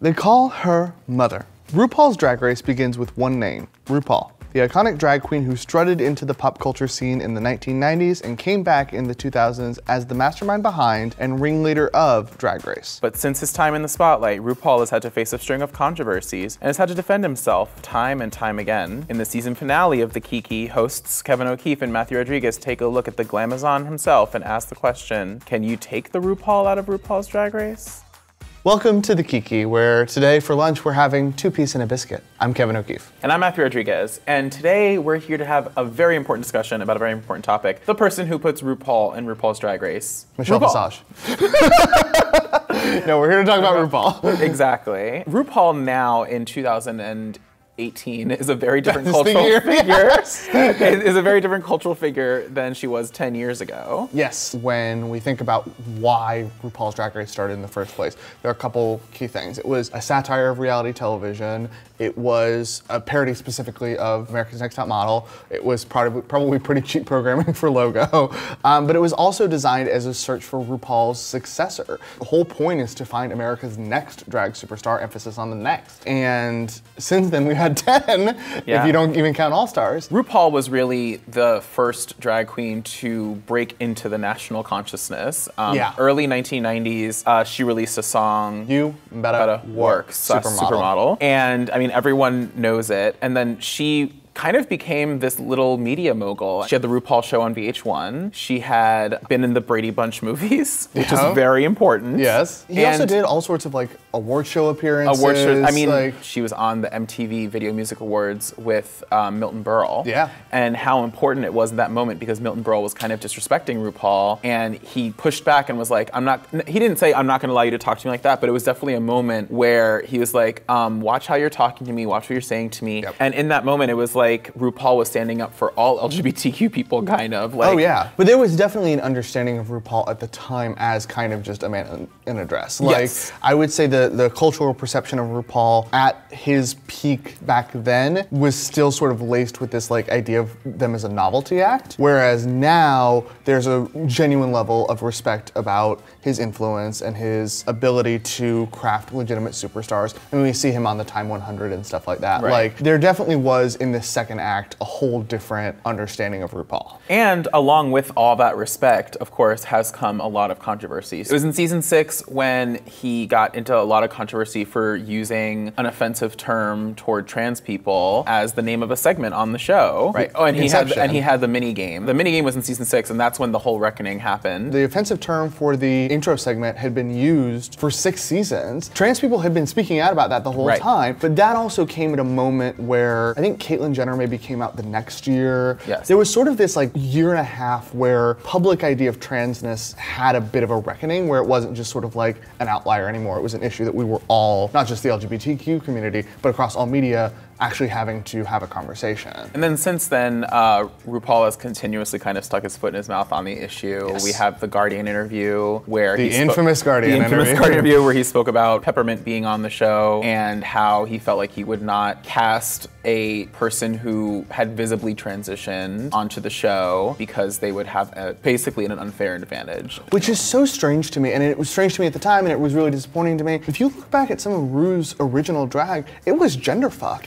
They call her Mother. RuPaul's Drag Race begins with one name, RuPaul, the iconic drag queen who strutted into the pop culture scene in the 1990s and came back in the 2000s as the mastermind behind and ringleader of Drag Race. But since his time in the spotlight, RuPaul has had to face a string of controversies and has had to defend himself time and time again. In the season finale of the Kiki, hosts Kevin O'Keefe and Mathew Rodriguez take a look at the glamazon himself and ask the question, can you take the RuPaul out of RuPaul's Drag Race? Welcome to the Kiki, where today for lunch we're having 2-piece and a biscuit. I'm Kevin O'Keefe. And I'm Mathew Rodriguez, and today we're here to have a very important discussion about a very important topic. The person who puts RuPaul in RuPaul's Drag Race. Michelle Visage. No, we're here to talk about RuPaul. Exactly. RuPaul now in 2018 is a very different cultural figure. Is a very different cultural figure than she was 10 years ago. Yes, when we think about why RuPaul's Drag Race started in the first place, there are a couple key things. It was a satire of reality television. It was a parody specifically of America's Next Top Model. It was probably pretty cheap programming for logo. But it was also designed as a search for RuPaul's successor. The whole point is to find America's next drag superstar, emphasis on the next. And since then, we've had 10, if you don't even count All-Stars. RuPaul was really the first drag queen to break into the national consciousness. Early 1990s, she released a song, You Better Work, Supermodel. And I mean, everyone knows it. And then she kind of became this little media mogul. She had the RuPaul show on VH1. She had been in the Brady Bunch movies, which is very important. Yes. He also did all sorts of like award show appearances. Award shows. I mean, she was on the MTV Video Music Awards with Milton Berle. Yeah. And how important it was in that moment because Milton Berle was kind of disrespecting RuPaul, and he pushed back and was like, he didn't say, I'm not gonna allow you to talk to me like that, but it was definitely a moment where he was like, watch how you're talking to me, watch what you're saying to me. Yep. And in that moment, it was like, RuPaul was standing up for all LGBTQ people, kind of. Like, oh yeah, but there was definitely an understanding of RuPaul at the time as kind of just a man in a dress. Like, yes. I would say the cultural perception of RuPaul at his peak back then was still sort of laced with this like idea of them as a novelty act, whereas now there's a genuine level of respect about his influence and his ability to craft legitimate superstars. And we see him on the Time 100 and stuff like that. Right. Like, there definitely was in this second act a whole different understanding of RuPaul. And along with all that respect, of course, has come a lot of controversies. It was in season 6 when he got into a lot of controversy for using an offensive term toward trans people as the name of a segment on the show. Right. Oh, and he had the mini game. The mini game was in season 6, and that's when the whole reckoning happened. The offensive term for the intro segment had been used for 6 seasons. Trans people had been speaking out about that the whole time, but that also came at a moment where I think Caitlyn Jenner maybe came out the next year. Yes. There was sort of this like year and a half where public idea of transness had a bit of a reckoning, where it wasn't just sort of like an outlier anymore. It was an issue that we were all, not just the LGBTQ community, but across all media, actually having to have a conversation. And then since then, RuPaul has continuously kind of stuck his foot in his mouth on the issue. Yes. We have the Guardian interview where the infamous Guardian interview where he spoke about Peppermint being on the show and how he felt like he would not cast a person who had visibly transitioned onto the show because they would have basically an unfair advantage. Which is so strange to me, and it was strange to me at the time, and it was really disappointing to me. If you look back at some of Ru's original drag, it was genderfuck.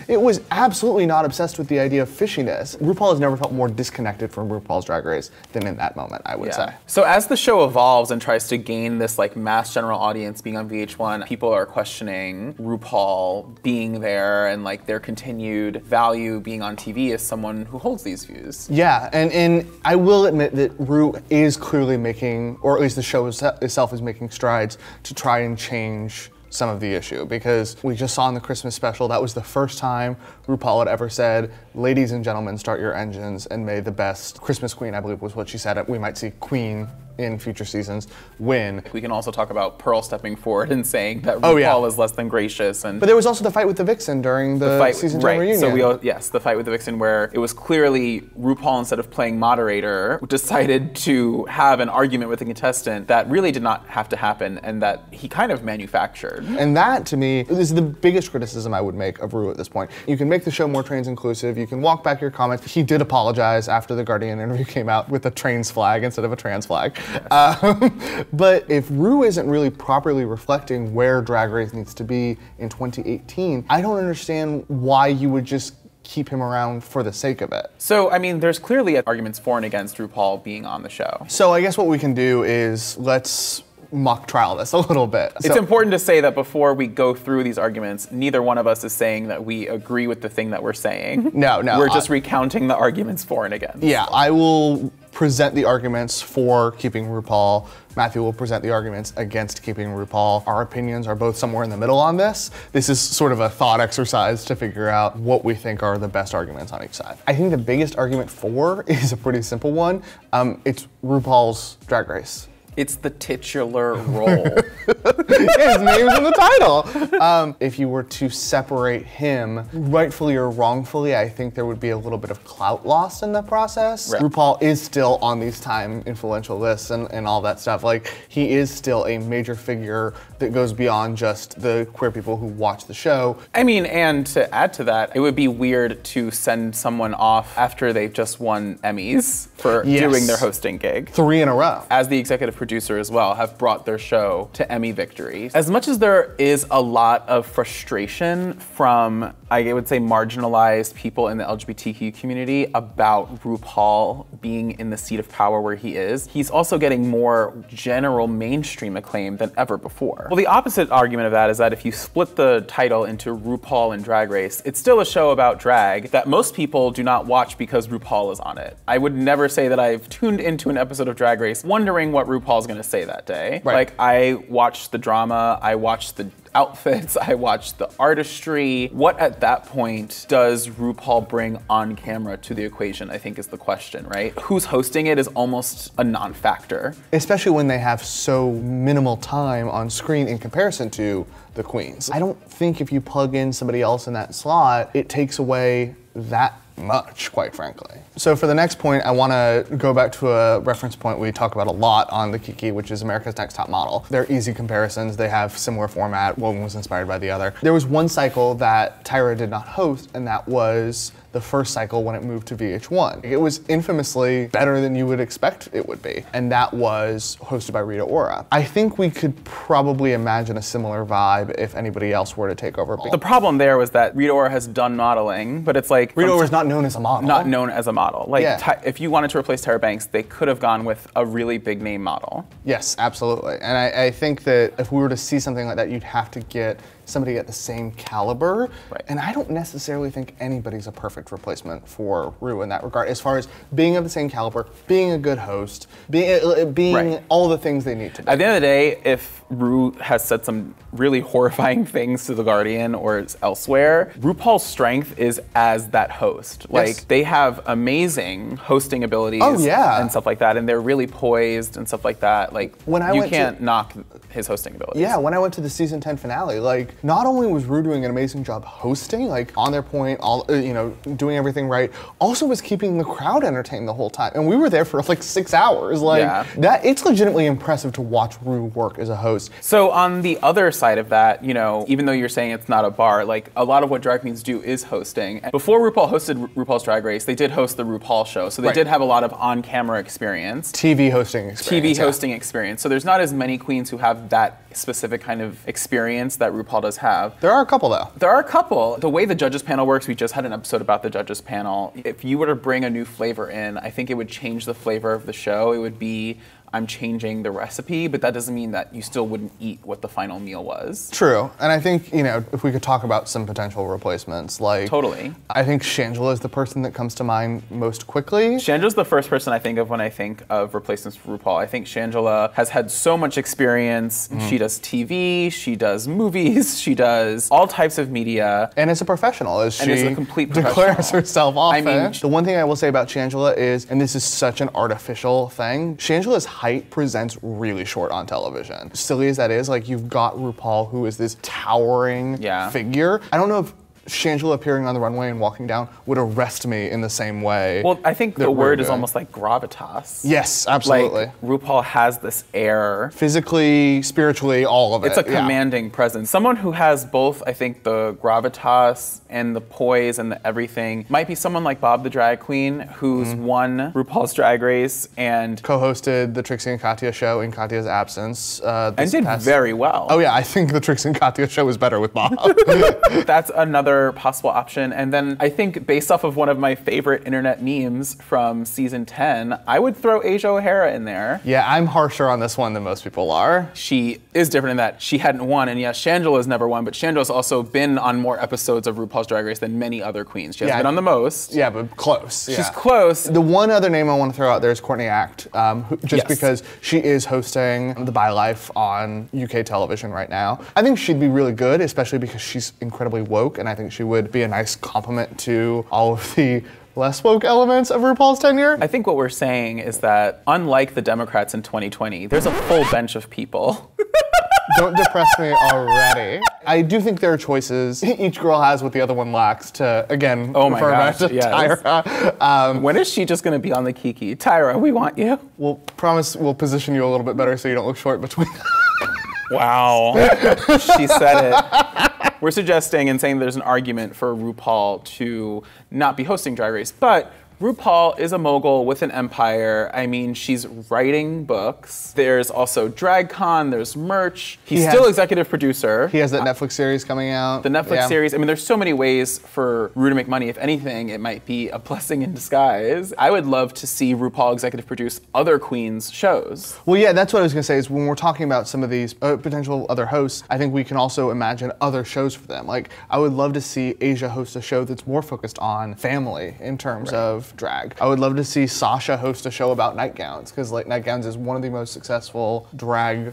It was absolutely not obsessed with the idea of fishiness. RuPaul has never felt more disconnected from RuPaul's Drag Race than in that moment, I would say. So as the show evolves and tries to gain this like mass general audience being on VH1, people are questioning RuPaul being there and like their continued value being on TV as someone who holds these views. Yeah, and I will admit that Ru is clearly making, or at least the show itself is making strides to try and change some of the issue, because we just saw in the Christmas special, that was the first time RuPaul had ever said, ladies and gentlemen, start your engines, and may the best Christmas queen, I believe was what she said. We might see Queen in future seasons win. We can also talk about Pearl stepping forward and saying that RuPaul is less than gracious. But there was also the fight with the Vixen during the season 10 reunion. So the fight with the Vixen where it was clearly RuPaul, instead of playing moderator, decided to have an argument with the contestant that really did not have to happen and that he kind of manufactured. And that, to me, is the biggest criticism I would make of Ru at this point. You can make the show more trans inclusive, you can walk back your comments. He did apologize after the Guardian interview came out with a trains flag instead of a trans flag. But if Ru isn't really properly reflecting where Drag Race needs to be in 2018, I don't understand why you would just keep him around for the sake of it. So, I mean, there's clearly arguments for and against RuPaul being on the show. So I guess what we can do is let's mock trial this a little bit. It's important to say that before we go through these arguments, neither one of us is saying that we agree with the thing that we're saying. No. We're just recounting the arguments for and against. Yeah, I will present the arguments for keeping RuPaul. Mathew will present the arguments against keeping RuPaul. Our opinions are both somewhere in the middle on this. This is sort of a thought exercise to figure out what we think are the best arguments on each side. I think the biggest argument for is a pretty simple one. It's RuPaul's Drag Race. It's the titular role. His name's in the title. If you were to separate him, rightfully or wrongfully, I think there would be a little bit of clout loss in the process. Right. RuPaul is still on these Time influential lists and all that stuff. Like, he is still a major figure that goes beyond just the queer people who watch the show. I mean, and to add to that, it would be weird to send someone off after they've just won Emmys for doing their hosting gig. 3 in a row. As the executive producer as well, have brought their show to Emmy victories. As much as there is a lot of frustration from, I would say, marginalized people in the LGBTQ community about RuPaul being in the seat of power where he is, he's also getting more general mainstream acclaim than ever before. Well, the opposite argument of that is that if you split the title into RuPaul and Drag Race, it's still a show about drag that most people do not watch because RuPaul is on it. I would never say that I've tuned into an episode of Drag Race wondering what RuPaul's gonna say that day. Right. Like, I watched the drama, I watched the outfits, I watched the artistry. What at that point does RuPaul bring on camera to the equation, I think is the question, right? Who's hosting it is almost a non-factor. Especially when they have so minimal time on screen in comparison to the queens. I don't think if you plug in somebody else in that slot, it takes away that much, quite frankly. So for the next point, I want to go back to a reference point we talk about a lot on the Kiki, which is America's Next Top Model. They're easy comparisons. They have similar format. One was inspired by the other. There was one cycle that Tyra did not host, and that was the first cycle when it moved to VH1. It was infamously better than you would expect it would be, and that was hosted by Rita Ora. I think we could probably imagine a similar vibe if anybody else were to take over. The problem there was that Rita Ora has done modeling, but it's like— Rita Ora's not known as a model. Not known as a model. Like, Yeah. if you wanted to replace Tyra Banks, they could have gone with a really big name model. Yes, absolutely. And I think that if we were to see something like that, you'd have to get somebody at the same caliber. Right. And I don't necessarily think anybody's a perfect replacement for Ru in that regard, as far as being of the same caliber, being a good host, being Right. all the things they need to be. At the end of the day, if Ru has said some really horrifying things to The Guardian or elsewhere, RuPaul's strength is as that host. Like, they have amazing hosting abilities and stuff like that, and they're really poised and stuff like that. Like, you can't knock his hosting abilities. Yeah, when I went to the season 10 finale, like, not only was Ru doing an amazing job hosting, like on their point, doing everything right, also was keeping the crowd entertained the whole time. And we were there for like 6 hours. Like, it's legitimately impressive to watch Ru work as a host. So on the other side of that, even though you're saying it's not a bar, like, a lot of what drag queens do is hosting. Before RuPaul hosted RuPaul's Drag Race, they did host the RuPaul show. So they did have a lot of on-camera experience. TV hosting experience. So there's not as many queens who have that specific kind of experience that RuPaul does have. There are a couple, though. There are a couple. The way the judges panel works, we just had an episode about the judges panel. If you were to bring a new flavor in, I think it would change the flavor of the show. It would be, I'm changing the recipe, but that doesn't mean that you still wouldn't eat what the final meal was. True. And I think, if we could talk about some potential replacements, like... Totally. I think Shangela is the person that comes to mind most quickly. Shangela's the first person I think of when I think of replacements for RuPaul. I think Shangela has had so much experience. She does TV, she does movies, she does all types of media. And as a professional, as she is a complete professional. Declares herself often. I mean, the one thing I will say about Shangela is, and this is such an artificial thing, Shangela's height presents really short on television. Silly as that is, like, you've got RuPaul, who is this towering figure. I don't know if Shangela appearing on the runway and walking down would arrest me in the same way. Well, I think the word is almost like gravitas. Yes, absolutely. Like, RuPaul has this air. Physically, spiritually, all of it. It's a commanding presence. Someone who has both, I think, the gravitas and the poise and the everything might be someone like Bob the Drag Queen, who's won RuPaul's Drag Race and co-hosted the Trixie and Katya show in Katya's absence. And did very well. Oh yeah, I think the Trixie and Katya show was better with Bob. That's another possible option. And then I think based off of one of my favorite internet memes from season 10, I would throw Asia O'Hara in there. Yeah, I'm harsher on this one than most people are. She is different in that she hadn't won, and yes, Shangela's never won, but Shangela's also been on more episodes of RuPaul's Drag Race than many other queens. She hasn't been on the most. Yeah, but close. She's close. The one other name I want to throw out there is Courtney Act, because she is hosting The Bi Life on UK television right now. I think she'd be really good, especially because she's incredibly woke, and I think she would be a nice complement to all of the less woke elements of RuPaul's tenure. I think what we're saying is that unlike the Democrats in 2020, there's a full bench of people. Don't depress me already. I do think there are choices each girl has what the other one lacks to, again, refer back to Tyra. When is she just going to be on the Kiki? Tyra, we want you. We'll promise we'll position you a little bit better so you don't look short between. Wow. She said it. We're suggesting and saying there's an argument for RuPaul to not be hosting Drag Race, but RuPaul is a mogul with an empire. I mean, she's writing books. There's also DragCon, there's merch. He's still executive producer. He has that Netflix series coming out. The Netflix series. I mean, there's so many ways for Ru to make money. If anything, it might be a blessing in disguise. I would love to see RuPaul executive produce other queens' shows. Well, yeah, that's what I was gonna say, is when we're talking about some of these potential other hosts, I think we can also imagine other shows for them. Like, I would love to see Asia host a show that's more focused on family in terms of drag. I would love to see Sasha host a show about nightgowns, because like nightgowns is one of the most successful drag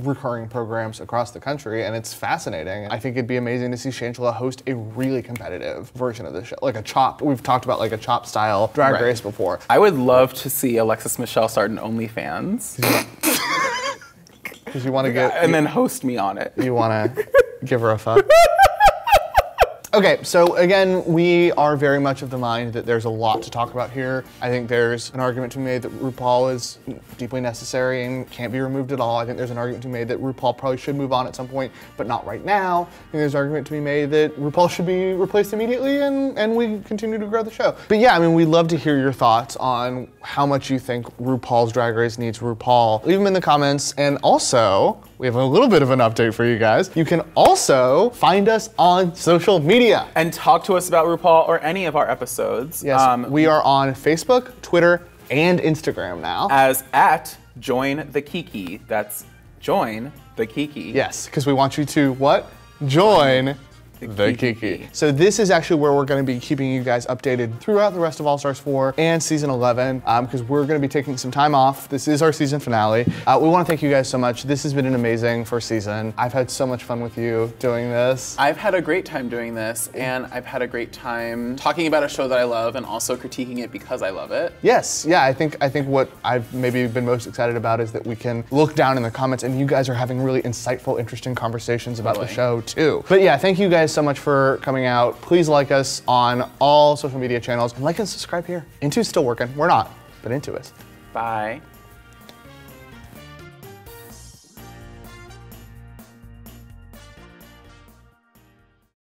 recurring programs across the country, and it's fascinating. I think it'd be amazing to see Shangela host a really competitive version of the show, like a chop. We've talked about like a chop style drag race before. I would love to see Alexis Michelle start an OnlyFans. Because you want to get and then host me on it. You want to give her a fuck. Okay, so again, we are very much of the mind that there's a lot to talk about here. I think there's an argument to be made that RuPaul is deeply necessary and can't be removed at all. I think there's an argument to be made that RuPaul probably should move on at some point, but not right now. I think there's an argument to be made that RuPaul should be replaced immediately and we continue to grow the show. But yeah, I mean, we'd love to hear your thoughts on how much you think RuPaul's Drag Race needs RuPaul. Leave them in the comments, and also, we have a little bit of an update for you guys. You can also find us on social media. And talk to us about RuPaul or any of our episodes. Yes, we are on Facebook, Twitter, and Instagram now. As at Join the Kiki. That's Join the Kiki. Yes, because we want you to what? Join the Kiki. So this is actually where we're going to be keeping you guys updated throughout the rest of All Stars 4 and season 11, because we're going to be taking some time off. This is our season finale. We want to thank you guys so much. This has been an amazing first season. I've had so much fun with you doing this. I've had a great time doing this, and I've had a great time talking about a show that I love and also critiquing it because I love it. Yes, yeah, I think what I've maybe been most excited about is that we can look down in the comments and you guys are having really insightful, interesting conversations about the show too. But yeah, thank you guys so much for coming out. Please like us on all social media channels and like and subscribe here. Intu's still working. We're not, but Intu is. Bye.